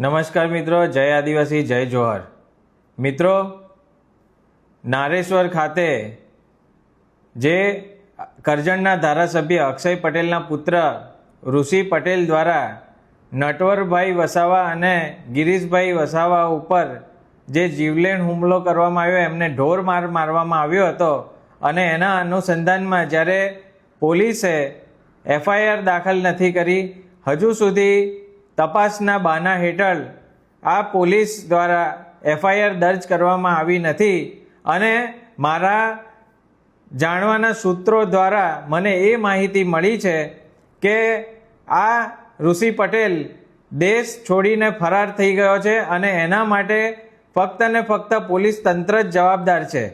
નમસ્કાર મિત્રો, જય આદિવાસી, જય જોહર. મિત્રો, નારેશ્વર ખાતે જે કરજણના ધારાસભ્ય અક્ષય પટેલના પુત્ર ઋષિ પટેલ દ્વારા નટવરભાઈ વસાવા અને ગિરીશભાઈ વસાવા ઉપર જે જીવલેણ હુમલો કરવામાં આવ્યો, એમને ઢોર માર મારવામાં આવ્યો હતો અને એના અનુસંધાનમાં જ્યારે પોલીસે એફઆઈઆર દાખલ નથી કરી, હજુ સુધી તપાસના બહાના હેઠળ આ પોલીસ દ્વારા એફઆઈઆર દર્જ કરવામાં આવી નથી. અને મારા જાણવાના સૂત્રો દ્વારા મને એ માહિતી મળી છે કે આ ઋષિ પટેલ દેશ છોડીને ફરાર થઈ ગયો છે અને એના માટે ફક્ત ને ફક્ત પોલીસ તંત્ર જ જવાબદાર છે.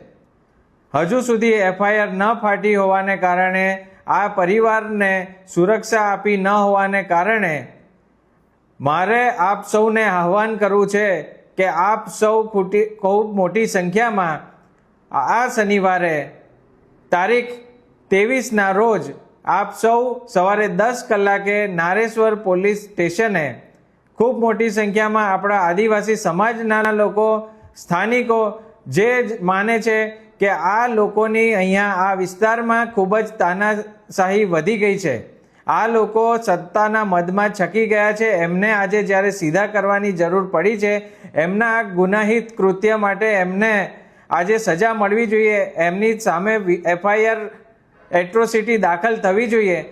હજુ સુધી એફઆઈઆર ન ફાટી હોવાને કારણે, આ પરિવારને સુરક્ષા આપી ન હોવાને કારણે મારે આપ સૌને આહ્વાન કરવું છે કે આપ સૌ ખૂબ મોટી સંખ્યામાં આ શનિવારે તારીખ 23ના રોજ આપ સૌ સવારે 10 કલાકે નારેશ્વર પોલીસ સ્ટેશને ખૂબ મોટી સંખ્યામાં આપણા આદિવાસી સમાજના લોકો, સ્થાનિકો જે માને છે કે આ લોકોની અહીંયા આ વિસ્તારમાં ખૂબ જ તાનાશાહી વધી ગઈ છે, આ લોકો સત્તાના મદમાં છકી ગયા છે, એમને આજે જ્યારે સીધા કરવાની જરૂર પડી છે, એમના ગુનાહિત કૃત્ય માટે એમને આજે સજા મળવી જોઈએ, એમની સામે એફઆઈઆર એટ્રોસિટી દાખલ થવી જોઈએ.